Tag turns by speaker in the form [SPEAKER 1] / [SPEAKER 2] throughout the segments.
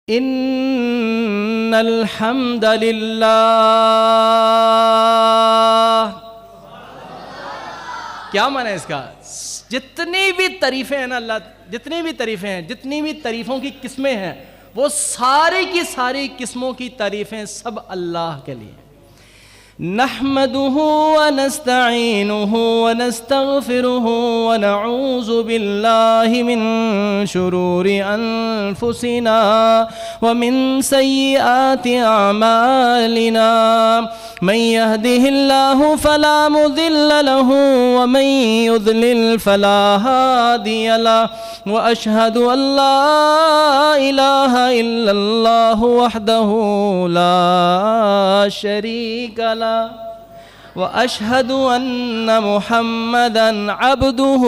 [SPEAKER 1] ان الحمد للہ، کیا معنی ہے اس کا؟ جتنی بھی تعریفیں ہیں نا اللہ، جتنی بھی تعریفیں ہیں، جتنی بھی تعریفوں کی قسمیں ہیں، وہ ساری کی ساری قسموں کی تعریفیں سب اللہ کے لیے۔ نحمده ونستعینه ونستغفره ونعوذ باللہ من شرور انفسنا ومن سیئات اعمالنا، من يهده الله فلا مضل له ومن يضلل فلا هادي له، واشهد ان لا اله الا الله وحده لا شريك له، واشهد ان محمدا عبده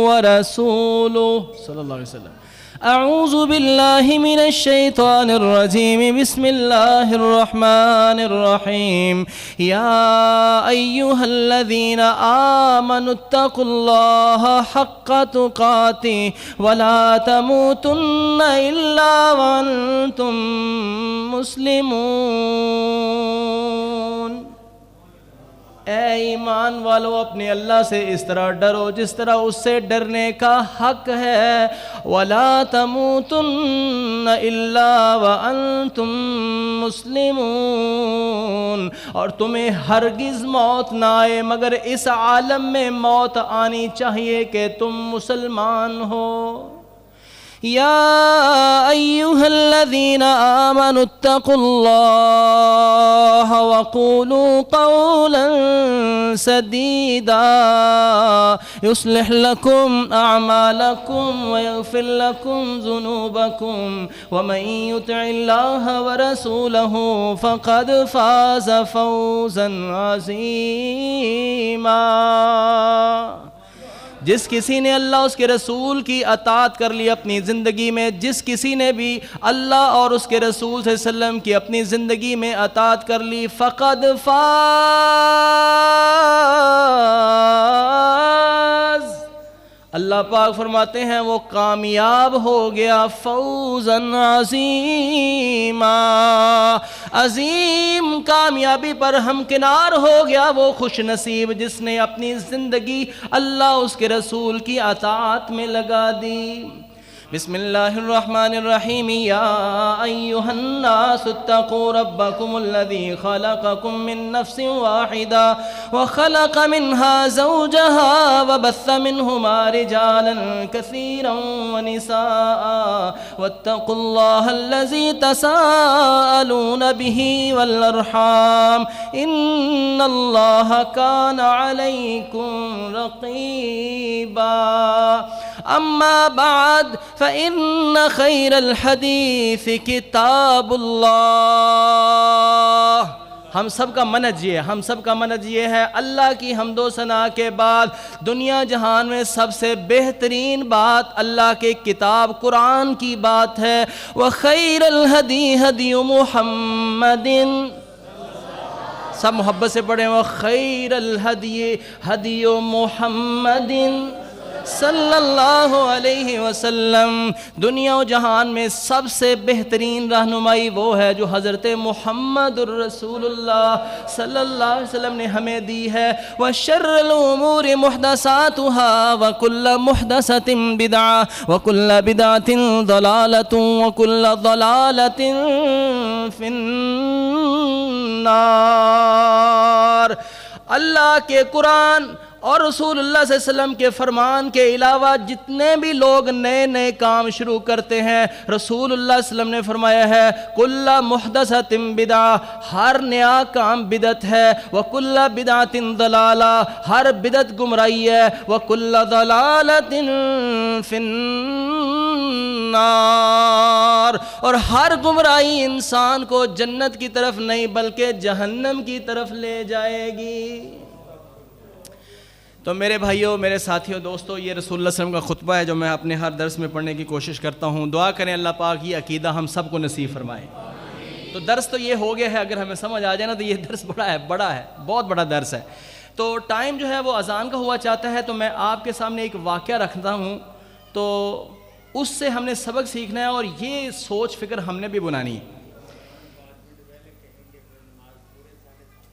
[SPEAKER 1] ورسوله صلی اللہ علیہ وسلم۔ اعوذ باللہ من الشیطان الرجیم، بسم اللہ الرحمن الرحیم۔ یا ایہا الذین آمنوا اتقوا اللہ حق تقاتہ ولا تموتن الا وانتم مسلمون۔ اے ایمان والو، اپنے اللہ سے اس طرح ڈرو جس طرح اس سے ڈرنے کا حق ہے۔ وَلَا تَمُوتُنَّ إِلَّا وَأَنْتُمْ مُسْلِمُونَ، اور تمہیں ہرگز موت نہ آئے مگر اس عالم میں موت آنی چاہیے کہ تم مسلمان ہو۔ یا ایہا الذین آمنوا اتقوا اللہ وقولوا قولا سدیدا یصلح لکم اعمالکم ویغفر لکم ذنوبکم ومن یطع اللہ ورسولہ فقد فاز فوزا عظیما۔ جس کسی نے اللہ اس کے رسول کی اطاعت کر لی اپنی زندگی میں، جس کسی نے بھی اللہ اور اس کے رسول صلی اللہ علیہ وسلم کی اپنی زندگی میں اطاعت کر لی، فقد فاز، اللہ پاک فرماتے ہیں وہ کامیاب ہو گیا، فوزا عظیما، عظیم کامیابی پر ہمکنار ہو گیا وہ خوش نصیب جس نے اپنی زندگی اللہ اس کے رسول کی اطاعت میں لگا دی۔ بسم اللہ الرحمن الرحیم۔ یا ایہا الناس اتقوا ربکم الذی خلقکم من نفس واحدہ وخلق منها زوجها وبث منہما رجالا کثیرا ونساء واتقوا اللہ الذی تساءلون به والارحام ان اللہ کان علیکم رقیبا۔ اما بعد فإن خیر الحدیث کتاب اللہ۔ ہم سب کا منہج یہ ہے، اللہ کی حمد و ثنا کے بعد دنیا جہان میں سب سے بہترین بات اللہ کے کتاب قرآن کی بات ہے۔ وخیر الہدی ہدی محمد، سب محبت سے پڑھیں، وخیر الہدی ہدی محمد صلی اللہ علیہ وسلم۔ دنیا و جہان میں سب سے بہترین رہنمائی وہ ہے جو حضرت محمد الرسول اللہ صلی اللہ علیہ وسلم نے ہمیں دی ہے۔ وَشَرَّ الْأُمُورِ مُحْدَثَاتُهَا وَكُلَّ مُحْدَثَةٍ بِدْعَةٍ وَكُلَّ بِدْعَةٍ ضَلَالَةٌ وَكُلَّ ضَلَالَةٍ فِي النَّارِ۔ اللہ کے قرآن اور رسول اللہ صلی اللہ علیہ وسلم کے فرمان کے علاوہ جتنے بھی لوگ نئے نئے کام شروع کرتے ہیں، رسول اللہ صلی اللہ علیہ وسلم نے فرمایا ہے کل محدثۃ بدعہ، ہر نیا کام بدعت ہے، وکل بدعۃ ضلالہ، ہر بدعت گمراہی ہے، وکل ضلالۃ فی النار، اور ہر گمراہی انسان کو جنت کی طرف نہیں بلکہ جہنم کی طرف لے جائے گی۔ تو میرے بھائیوں، میرے ساتھیوں، دوستو، یہ رسول اللہ صلی اللہ علیہ وسلم کا خطبہ ہے جو میں اپنے ہر درس میں پڑھنے کی کوشش کرتا ہوں۔ دعا کریں اللہ پاک یہ عقیدہ ہم سب کو نصیب فرمائے۔ تو درس تو یہ ہو گیا ہے، اگر ہمیں سمجھ آ جائے نا تو یہ درس بڑا ہے، بہت بڑا درس ہے۔ تو ٹائم جو ہے وہ اذان کا ہوا چاہتا ہے، تو میں آپ کے سامنے ایک واقعہ رکھتا ہوں۔ تو اس سے ہم نے سبق سیکھنا ہے، اور یہ سوچ فکر ہم نے بھی بنانی ہے۔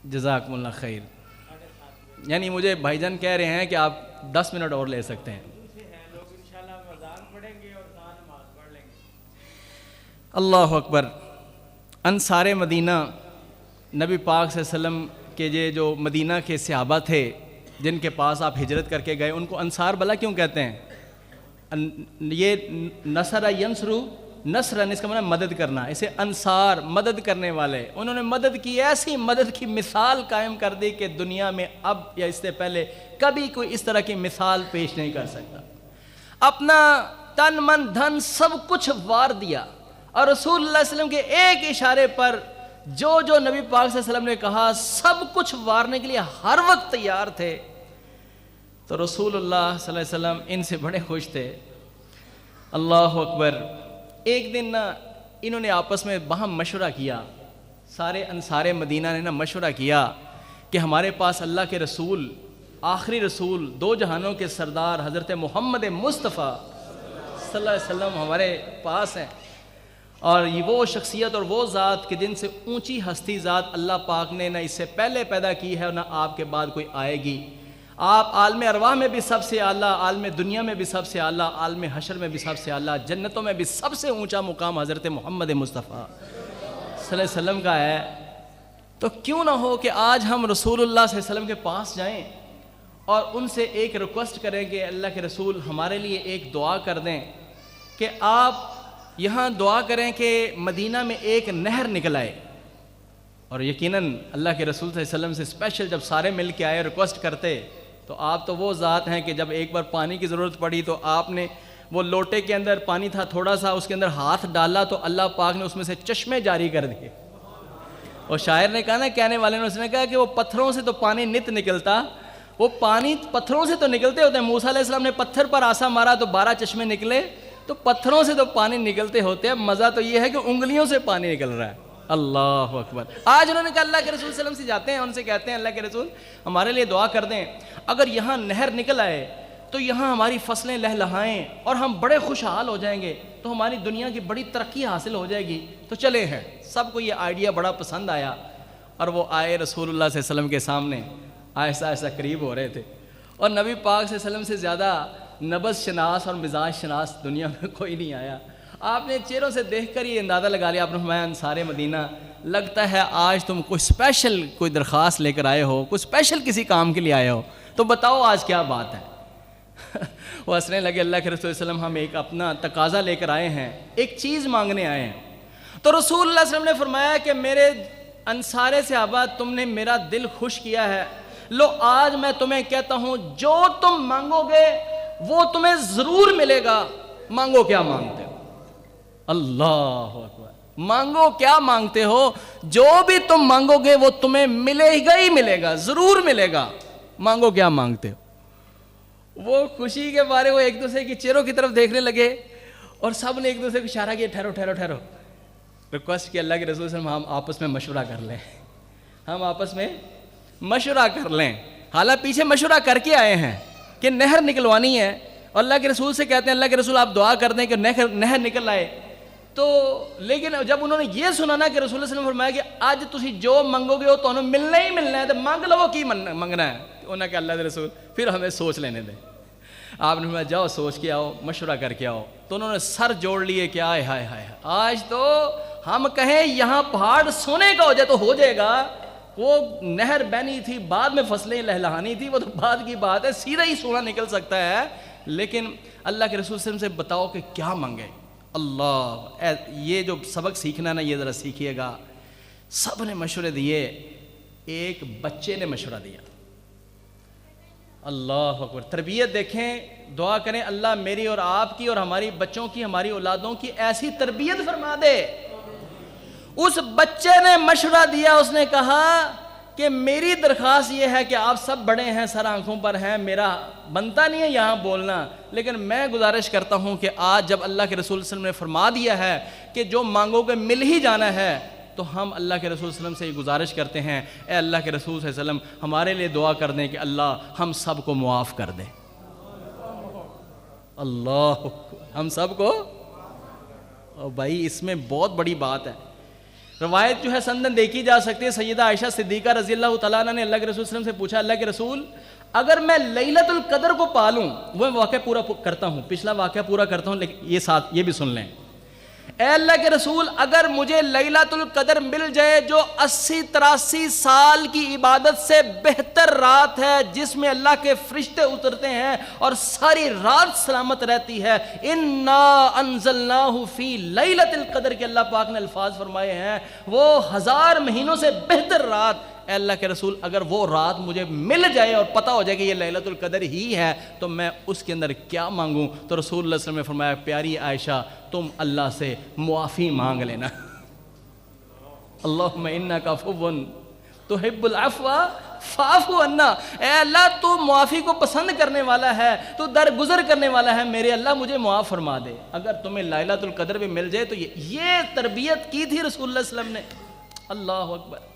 [SPEAKER 1] جزاکم اللہ خیر۔ یعنی مجھے بھائی جان کہہ رہے ہیں کہ آپ 10 منٹ اور لے سکتے ہیں۔ اللہ اکبر۔ انصار مدینہ، نبی پاک صلی اللہ علیہ وسلم کے یہ جو مدینہ کے صحابہ تھے جن کے پاس آپ ہجرت کر کے گئے، ان کو انصار بلا کیوں کہتے ہیں؟ یہ نصر ینصرو نصرن، اس کا معنی مدد کرنا، اسے انصار مدد کرنے والے۔ انہوں نے مدد کی، ایسی مدد کی مثال قائم کر دی کہ دنیا میں اب یا اس سے پہلے کبھی کوئی اس طرح کی مثال پیش نہیں کر سکتا۔ اپنا تن من دھن سب کچھ وار دیا، اور رسول اللہ علیہ وسلم کے ایک اشارے پر جو نبی پاک صلی اللہ علیہ وسلم نے کہا سب کچھ وارنے کے لیے ہر وقت تیار تھے۔ تو رسول اللہ صلی اللہ علیہ وسلم ان سے بڑے خوش تھے۔ اللہ اکبر۔ ایک دن انہوں نے آپس میں باہم مشورہ کیا، سارے انصار مدینہ نے مشورہ کیا کہ ہمارے پاس اللہ کے رسول، آخری رسول، دو جہانوں کے سردار حضرت محمد مصطفیٰ صلی اللہ علیہ وسلم ہمارے پاس ہیں، اور یہ وہ شخصیت اور وہ ذات کہ جن سے اونچی ہستی ذات اللہ پاک نے نہ اس سے پہلے پیدا کی ہے اور نہ آپ کے بعد کوئی آئے گی۔ آپ عالم ارواح میں بھی سب سے اعلیٰ، عالم دنیا میں بھی سب سے اعلیٰ، عالم حشر میں بھی سب سے اعلیٰ، جنتوں میں بھی سب سے اونچا مقام حضرت محمد مصطفیٰ صلی اللہ علیہ وسلم کا ہے۔ تو کیوں نہ ہو کہ آج ہم رسول اللہ صلی اللہ علیہ وسلم کے پاس جائیں اور ان سے ایک ریکویسٹ کریں کہ اللہ کے رسول ہمارے لیے ایک دعا کر دیں کہ آپ یہاں دعا کریں کہ مدینہ میں ایک نہر نکل آئے۔ اور یقیناً اللہ کے رسول صلی اللہ علیہ وسلم سے اسپیشل جب سارے مل کے آئے ریکویسٹ کرتے، تو آپ تو وہ ذات ہیں کہ جب ایک بار پانی کی ضرورت پڑی تو آپ نے وہ لوٹے کے اندر پانی تھا تھوڑا سا، اس کے اندر ہاتھ ڈالا تو اللہ پاک نے اس میں سے چشمے جاری کر دیے۔ اور شاعر نے کہا نا، کہنے والے نے اس نے کہا کہ وہ پتھروں سے تو پانی نت نکلتا، وہ پانی پتھروں سے تو نکلتے ہوتے ہیں۔ موسیٰ علیہ السلام نے پتھر پر آسا مارا تو 12 چشمے نکلے، تو پتھروں سے تو پانی نکلتے ہوتے ہیں، مزہ تو یہ ہے کہ انگلیوں سے پانی نکل رہا ہے۔ اللہ اکبر۔ آج انہوں نے کہا اللہ کے رسول صلی اللہ علیہ وسلم سے جاتے ہیں، ان سے کہتے ہیں اللہ کے رسول ہمارے لیے دعا کر دیں، اگر یہاں نہر نکل آئے تو یہاں ہماری فصلیں لہلہائیں اور ہم بڑے خوشحال ہو جائیں گے، تو ہماری دنیا کی بڑی ترقی حاصل ہو جائے گی۔ تو چلے ہیں، سب کو یہ آئیڈیا بڑا پسند آیا، اور وہ آئے رسول اللہ صلی اللہ علیہ وسلم کے سامنے، آہستہ آہستہ قریب ہو رہے تھے۔ اور نبی پاک صلی اللہ علیہ وسلم سے زیادہ نبض شناس اور مزاج شناس دنیا میں کوئی نہیں آیا۔ آپ نے چہروں سے دیکھ کر یہ اندازہ لگا لیا، آپ نے فرمایا انصار مدینہ، لگتا ہے آج تم کوئی اسپیشل کوئی درخواست لے کر آئے ہو، کوئی اسپیشل کسی کام کے لیے آئے ہو، تو بتاؤ آج کیا بات ہے۔ وہ ہنسنے لگے، اللہ کے رسول صلی اللہ علیہ وسلم ہم ایک اپنا تقاضا لے کر آئے ہیں، ایک چیز مانگنے آئے ہیں۔ تو رسول اللہ صلی اللہ علیہ وسلم نے فرمایا کہ میرے انصار صحابہ، تم نے میرا دل خوش کیا ہے، لو آج میں تمہیں کہتا ہوں جو تم مانگو گے وہ تمہیں ضرور ملے گا۔ مانگو کیا مانگتے ہو؟ اللہ اکبر۔ مانگو کیا مانگتے ہو؟ جو بھی تم مانگو گے وہ تمہیں ملے گا ہی ملے گا، ضرور ملے گا۔ مانگو کیا مانگتے ہو؟ وہ خوشی کے بارے وہ ایک دوسرے کی چہروں کی طرف دیکھنے لگے، اور سب نے ایک دوسرے کو اشارہ کیا، ٹھہرو ٹھہرو ٹھہرو۔ ریکویسٹ کیا اللہ کے رسول صلی اللہ علیہ وسلم ہم آپس میں مشورہ کر لیں، ہم آپس میں مشورہ کر لیں۔ حالانکہ پیچھے مشورہ کر کے آئے ہیں کہ نہر نکلوانی ہے، اور اللہ کے رسول سے کہتے ہیں اللہ کے رسول آپ دعا کر دیں کہ نہر نکل آئے۔ تو لیکن جب انہوں نے یہ سنا نا کہ رسول اللہ صلی اللہ علیہ وسلم فرمایا کہ آج تسی جو منگو گے وہ تو انہوں ملنا ہی ملنا ہے، تو مانگ لو کی منگنا ہے۔ انہوں نے کہا اللہ کے رسول پھر ہمیں سوچ لینے دیں۔ آپ نے فرمایا جاؤ سوچ کے آؤ، مشورہ کر کے آؤ۔ تو انہوں نے سر جوڑ لیے کہ آئے ہائے ہائے، آج تو ہم کہیں یہاں پہاڑ سونے کا ہو جائے تو ہو جائے گا۔ وہ نہر بہنی تھی، بعد میں فصلیں لہلہانی تھی، وہ تو بعد کی بات ہے، سیدھا ہی سونا نکل سکتا ہے۔ لیکن اللہ کے رسول صلی اللہ علیہ وسلم سے بتاؤ کہ کیا مانگے۔ اللہ، یہ جو سبق سیکھنا نا یہ ذرا سیکھیے گا۔ سب نے مشورے دیے، ایک بچے نے مشورہ دیا۔ اللہ اکبر۔ تربیت دیکھیں، دعا کریں اللہ میری اور آپ کی اور ہماری بچوں کی، ہماری اولادوں کی ایسی تربیت فرما دے۔ اس بچے نے مشورہ دیا، اس نے کہا کہ میری درخواست یہ ہے کہ آپ سب بڑے ہیں، سر آنکھوں پر ہیں، میرا بنتا نہیں ہے یہاں بولنا، لیکن میں گزارش کرتا ہوں کہ آج جب اللہ کے رسول صلی اللہ علیہ وسلم نے فرما دیا ہے کہ جو مانگو گے مل ہی جانا ہے، تو ہم اللہ کے رسول صلی اللہ علیہ وسلم سے یہ گزارش کرتے ہیں، اے اللہ کے رسول صلی اللہ علیہ وسلم ہمارے لیے دعا کر دیں کہ اللہ ہم سب کو معاف کر دے۔ اللہ ہم سب کو. اور بھائی اس میں بہت بڑی بات ہے. روایت جو ہے سندن دیکھی جا سکتی ہے. سیدہ عائشہ صدیقہ رضی اللہ تعالیٰ عنہ نے اللہ کے رسول صلی اللہ علیہ وسلم سے پوچھا, اللہ کے رسول اگر میں لیلۃ القدر کو پالوں, وہ واقعہ پورا کرتا ہوں, پچھلا واقعہ پورا کرتا ہوں, لیکن یہ ساتھ یہ بھی سن لیں. اے اللہ کے رسول اگر مجھے لیلۃ القدر مل جائے جو 80-83 سال کی عبادت سے بہتر رات ہے, جس میں اللہ کے فرشتے اترتے ہیں اور ساری رات سلامت رہتی ہے, انا انزلناہ فی لیلۃ القدر کے اللہ پاک نے الفاظ فرمائے ہیں, وہ 1000 مہینوں سے بہتر رات. اے اللہ کے رسول اگر وہ رات مجھے مل جائے اور پتہ ہو جائے کہ یہ لیلۃ القدر ہی ہے تو میں اس کے اندر کیا مانگوں؟ تو رسول اللہ صلی اللہ علیہ وسلم نے فرمایا, پیاری عائشہ تم اللہ سے معافی مانگ لینا. اللہم انک عفو تحب العفو فاعف عنا. اے اللہ تو معافی کو پسند کرنے والا ہے, تو درگزر کرنے والا ہے, میرے اللہ مجھے معاف فرما دے. اگر تمہیں لیلۃ القدر بھی مل جائے تو یہ تربیت کی تھی رسول اللہ صلی اللہ علیہ وسلم نے. اللہ اکبر.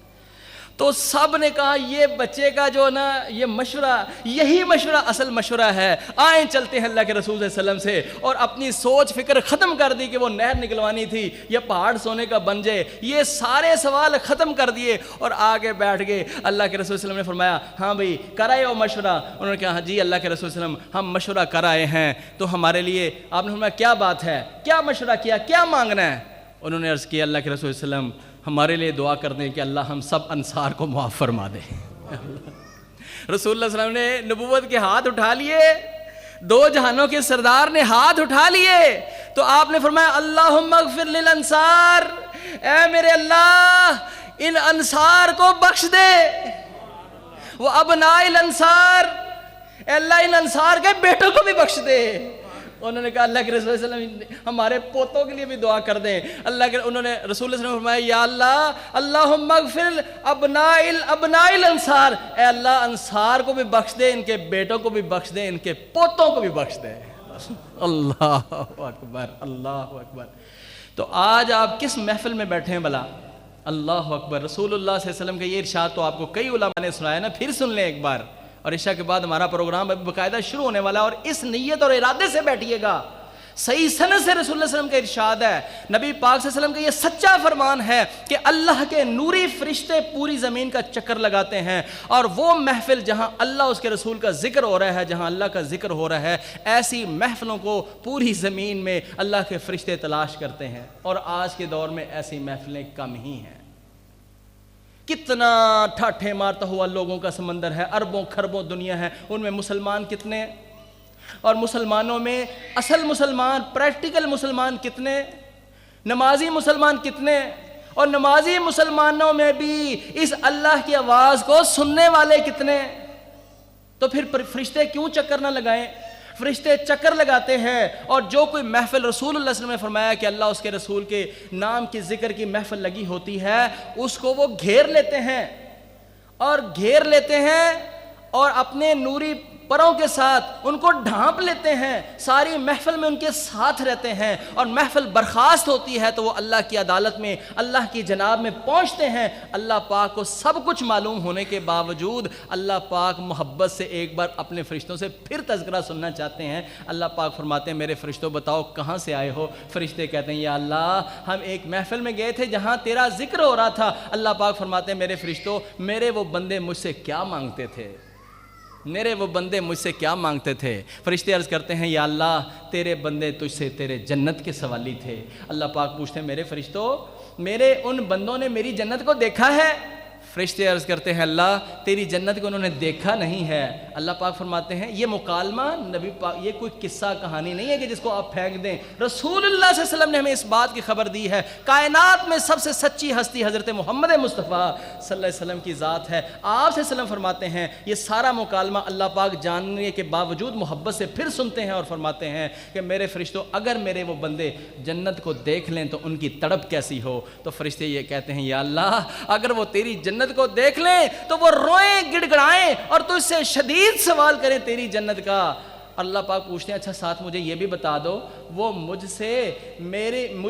[SPEAKER 1] تو سب نے کہا یہ بچے کا جو نا یہ مشورہ, یہی مشورہ اصل مشورہ ہے, آئیں چلتے ہیں اللہ کے رسول صلی اللہ علیہ وسلم سے, اور اپنی سوچ فکر ختم کر دی کہ وہ نہر نکلوانی تھی یا پہاڑ سونے کا بن جائے, یہ سارے سوال ختم کر دیے اور آگے بیٹھ گئے. اللہ کے رسول صلی اللہ علیہ وسلم نے فرمایا, ہاں بھائی کرائے ہو مشورہ؟ انہوں نے کہا ہاں جی اللہ کے رسول صلی اللہ علیہ وسلم ہم مشورہ کرائے ہیں, تو ہمارے لیے آپ نے فرمایا کیا بات ہے, کیا مشورہ کیا, کیا مانگنا ہے؟ انہوں نے عرض کیا اللہ کے رسول صلی اللہ علیہ وسلم ہمارے لیے دعا کر دیں کہ اللہ ہم سب انصار کو معاف فرما دے. رسول اللہ صلی اللہ علیہ وسلم نے نبوت کے ہاتھ اٹھا لیے, دو جہانوں کے سردار نے ہاتھ اٹھا لیے, تو آپ نے فرمایا اللہم اغفر للانصار, اے میرے اللہ ان انصار کو بخش دے, وہ ابناء الانصار, اے اللہ ان انصار کے بیٹوں کو بھی بخش دے. انہوں نے کہا اللہ کے رسول صلی اللہ علیہ وسلم ہمارے پوتوں کے لیے بھی دعا کر دیں. انہوں نے رسول اللہ صلی اللہ علیہ وسلم نے فرمایا یا اللہ اللہم اغفر ابناء الانصار, اے اللہ انصار کو بھی بخش دے, ان کے بیٹوں کو بھی بخش دے, ان کے پوتوں کو بھی بخش دے. اللہ اکبر, اللہ اکبر. تو آج آپ کس محفل میں بیٹھے ہیں بھلا؟ اللہ اکبر. رسول اللہ صلی اللہ علیہ وسلم کا یہ ارشاد تو آپ کو کئی علماء نے سنایا نا, پھر سن لیں ایک بار. اور عشاء کے بعد ہمارا پروگرام ابھی باقاعدہ شروع ہونے والا ہے, اور اس نیت اور ارادے سے بیٹھیے گا. صحیح سند سے رسول اللہ صلی اللہ علیہ وسلم کا ارشاد ہے, نبی پاک صلی اللہ علیہ وسلم کا یہ سچا فرمان ہے کہ اللہ کے نوری فرشتے پوری زمین کا چکر لگاتے ہیں, اور وہ محفل جہاں اللہ اس کے رسول کا ذکر ہو رہا ہے, جہاں اللہ کا ذکر ہو رہا ہے, ایسی محفلوں کو پوری زمین میں اللہ کے فرشتے تلاش کرتے ہیں. اور آج کے دور میں ایسی محفلیں کم ہی ہیں. کتنا ٹھاٹھے مارتا ہوا لوگوں کا سمندر ہے, اربوں کھربوں دنیا ہے, ان میں مسلمان کتنے, اور مسلمانوں میں اصل مسلمان پریکٹیکل مسلمان کتنے, نمازی مسلمان کتنے, اور نمازی مسلمانوں میں بھی اس اللہ کی آواز کو سننے والے کتنے. تو پھر فرشتے کیوں چکر نہ لگائیں؟ فرشتے چکر لگاتے ہیں, اور جو کوئی محفل رسول اللہ صلی اللہ علیہ وسلم نے فرمایا کہ اللہ اس کے رسول کے نام کی ذکر کی محفل لگی ہوتی ہے, اس کو وہ گھیر لیتے ہیں, اور گھیر لیتے ہیں اور اپنے نوری پروں کے ساتھ ان کو ڈھانپ لیتے ہیں, ساری محفل میں ان کے ساتھ رہتے ہیں, اور محفل برخاست ہوتی ہے تو وہ اللہ کی عدالت میں, اللہ کی جناب میں پہنچتے ہیں. اللہ پاک کو سب کچھ معلوم ہونے کے باوجود اللہ پاک محبت سے ایک بار اپنے فرشتوں سے پھر تذکرہ سننا چاہتے ہیں. اللہ پاک فرماتے ہیں میرے فرشتوں بتاؤ کہاں سے آئے ہو؟ فرشتے کہتے ہیں یا اللہ ہم ایک محفل میں گئے تھے جہاں تیرا ذکر ہو رہا تھا. اللہ پاک فرماتے ہیں میرے فرشتوں میرے وہ بندے مجھ سے کیا مانگتے تھے, میرے وہ بندے مجھ سے کیا مانگتے تھے؟ فرشتے عرض کرتے ہیں یا اللہ تیرے بندے تجھ سے تیرے جنت کے سوالی تھے. اللہ پاک پوچھتے ہیں میرے فرشتوں میرے ان بندوں نے میری جنت کو دیکھا ہے؟ فرشتے عرض کرتے ہیں اللہ تیری جنت کو انہوں نے دیکھا نہیں ہے. اللہ پاک فرماتے ہیں یہ مکالمہ نبی پاک, یہ کوئی قصہ کہانی نہیں ہے کہ جس کو آپ پھینک دیں. رسول اللہ صلی اللہ علیہ وسلم نے ہمیں اس بات کی خبر دی ہے, کائنات میں سب سے سچی ہستی حضرت محمد مصطفیٰ صلی اللہ علیہ وسلم کی ذات ہے. آپ صلی اللہ علیہ وسلم فرماتے ہیں یہ سارا مکالمہ اللہ پاک جاننے کے باوجود محبت سے پھر سنتے ہیں, اور فرماتے ہیں کہ میرے فرشتوں اگر میرے وہ بندے جنت کو دیکھ لیں تو ان کی تڑپ کیسی ہو؟ تو فرشتے یہ کہتے ہیں یا اللہ اگر وہ تیری جنت کو دیکھ لیں تو وہ روئیں گڑ گڑائیں اور تو اس سے شدید سوال کریں تیری جنت کا. اللہ پاک پوچھتے ہیں اچھا ساتھ مجھے یہ بھی بتا دو وہ مجھ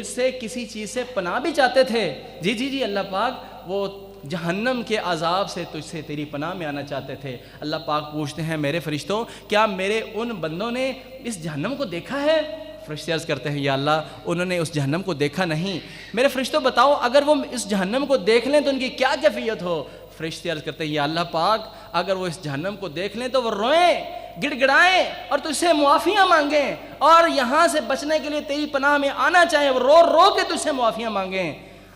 [SPEAKER 1] سے کسی چیز سے پناہ بھی چاہتے تھے؟ جی اللہ پاک وہ جہنم کے عذاب سے تجھ سے تیری پناہ میں آنا چاہتے تھے۔ اللہ پاک پوچھتے ہیں میرے فرشتوں کیا میرے ان بندوں نے اس جہنم کو دیکھا ہے؟ فرشتے عرض کرتے ہیں یا اللہ انہوں نے اس جہنم کو دیکھا نہیں۔ میرے فرشتوں بتاؤ اگر وہ اس جہنم کو دیکھ لیں تو ان کی کیا کیفیت ہو؟ فرشتے عرض کرتے ہیں یا اللہ پاک اگر وہ اس جہنم کو دیکھ لیں تو وہ روئیں، گڑ گڑائیں اور تجھ سے معافیاں مانگیں، اور یہاں سے بچنے کے لیے تیری پناہ میں آنا چاہیں، وہ رو رو کے تجھ سے معافیاں مانگیں۔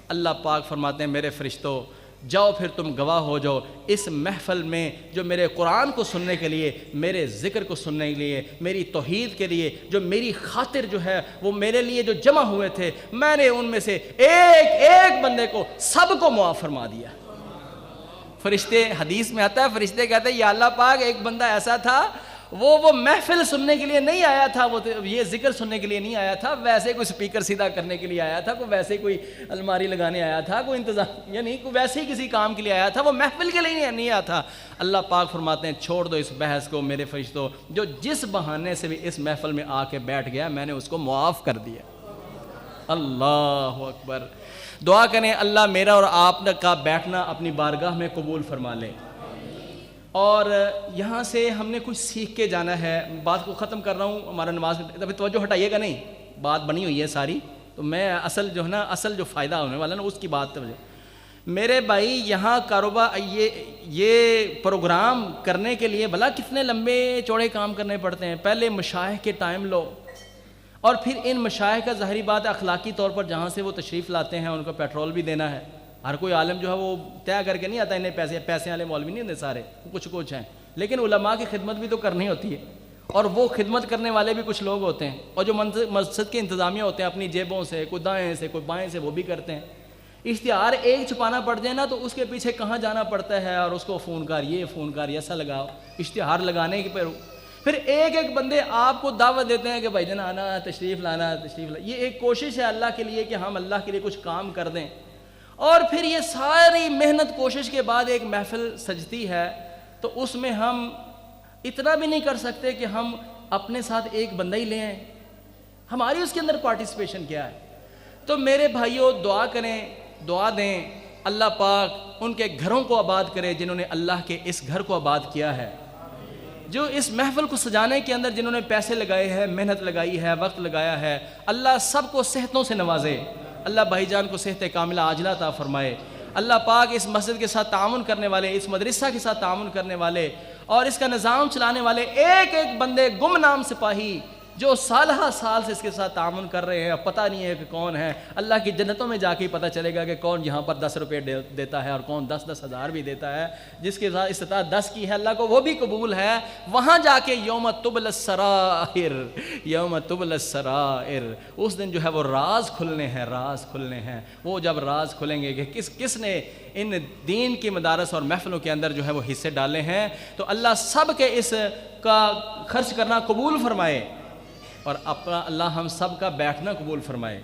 [SPEAKER 1] اللہ پاک فرماتے ہیں میرے فرشتوں جاؤ پھر تم گواہ ہو جاؤ اس محفل میں جو میرے قرآن کو سننے کے لیے، میرے ذکر کو سننے کے لیے، میری توحید کے لیے، جو میری خاطر جو ہے وہ میرے لیے جو جمع ہوئے تھے، میں نے ان میں سے ایک ایک بندے کو سب کو معاف فرما دیا۔ فرشتے، حدیث میں آتا ہے فرشتے کہتے ہیں یا اللہ پاک ایک بندہ ایسا تھا وہ محفل سننے کے لیے نہیں آیا تھا، وہ یہ ذکر سننے کے لیے نہیں آیا تھا، ویسے کوئی سپیکر سیدھا کرنے کے لیے آیا تھا، کوئی ویسے کوئی الماری لگانے آیا تھا، کوئی انتظام یعنی کوئی ویسے ہی کسی کام کے لیے آیا تھا، وہ محفل کے لیے نہیں آیا تھا۔ اللہ پاک فرماتے ہیں چھوڑ دو اس بحث کو میرے فرشتوں، جو جس بہانے سے بھی اس محفل میں آ کے بیٹھ گیا میں نے اس کو معاف کر دیا۔ اللہ اکبر۔ دعا کریں اللہ میرا اور آپ کا بیٹھنا اپنی بارگاہ میں قبول فرما لے، اور یہاں سے ہم نے کچھ سیکھ کے جانا ہے۔ بات کو ختم کر رہا ہوں، ہمارا نماز میں ابھی توجہ ہٹائیے گا نہیں، بات بنی ہوئی ہے ساری، تو میں اصل جو ہے نا اصل جو فائدہ ہونے والا نا اس کی بات توجہ۔ میرے بھائی یہاں کاروبار یہ پروگرام کرنے کے لیے بھلا کتنے لمبے چوڑے کام کرنے پڑتے ہیں۔ پہلے مشائخ کے ٹائم لو، اور پھر ان مشائخ کا ظاہری بات اخلاقی طور پر جہاں سے وہ تشریف لاتے ہیں ان کو پیٹرول بھی دینا ہے۔ ہر کوئی عالم جو ہے وہ طے کر کے نہیں آتا، انہیں پیسے والے مولوی نہیں ہوتے سارے، کچھ ہیں، لیکن علماء کی خدمت بھی تو کرنی ہوتی ہے، اور وہ خدمت کرنے والے بھی کچھ لوگ ہوتے ہیں، اور جو مسجد کے انتظامیہ ہوتے ہیں اپنی جیبوں سے، کوئی دائیں سے کوئی بائیں سے، وہ بھی کرتے ہیں۔ اشتہار ایک چھپانا پڑ جائے نا تو اس کے پیچھے کہاں جانا پڑتا ہے، اور اس کو فون کر یہ فون کر ایسا لگاؤ، اشتہار لگانے کے پھر ایک ایک بندے آپ کو دعوت دیتے ہیں کہ بھائی جان آنا، تشریف لانا، تشریف لانا۔ یہ ایک کوشش ہے اللہ کے لیے کہ ہم اللہ کے لیے کچھ کام کر دیں، اور پھر یہ ساری محنت کوشش کے بعد ایک محفل سجتی ہے تو اس میں ہم اتنا بھی نہیں کر سکتے کہ ہم اپنے ساتھ ایک بندہ ہی لیں، ہماری اس کے اندر پارٹیسپیشن کیا ہے۔ تو میرے بھائیوں دعا کریں، دعا دیں اللہ پاک ان کے گھروں کو آباد کرے جنہوں نے اللہ کے اس گھر کو آباد کیا ہے، جو اس محفل کو سجانے کے اندر جنہوں نے پیسے لگائے ہیں، محنت لگائی ہے، وقت لگایا ہے، اللہ سب کو صحتوں سے نوازے، اللہ بھائی جان کو صحت کاملہ عاجلہ عطا فرمائے۔ اللہ پاک اس مسجد کے ساتھ تعاون کرنے والے، اس مدرسہ کے ساتھ تعاون کرنے والے اور اس کا نظام چلانے والے ایک ایک بندے گمنام سپاہی جو سالہ سال سے اس کے ساتھ تعاون کر رہے ہیں، پتہ نہیں ہے کہ کون ہے، اللہ کی جنتوں میں جا کے پتہ چلے گا کہ کون یہاں پر 10 روپے دیتا ہے اور کون 10 ہزار بھی دیتا ہے۔ جس کے ساتھ استطاعت 10 کی ہے اللہ کو وہ بھی قبول ہے، وہاں جا کے یوم تبل السرائر، یوم تبل السرائر، اس دن جو ہے وہ راز کھلنے ہیں، راز کھلنے ہیں۔ وہ جب راز کھلیں گے کہ کس نے ان دین کی مدارس اور محفلوں کے اندر جو ہے وہ حصے ڈالے ہیں، تو اللہ سب کے اس کا خرچ کرنا قبول فرمائے، اور اپنا اللہ ہم سب کا بیٹھنا قبول فرمائے،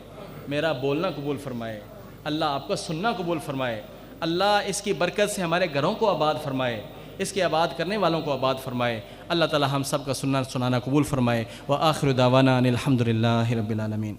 [SPEAKER 1] میرا بولنا قبول فرمائے، اللہ آپ کا سننا قبول فرمائے، اللہ اس کی برکت سے ہمارے گھروں کو آباد فرمائے، اس کے آباد کرنے والوں کو آباد فرمائے، اللہ تعالی ہم سب کا سننا سنانا قبول فرمائے۔ وآخر دعوانا ان الحمد للہ رب العالمین۔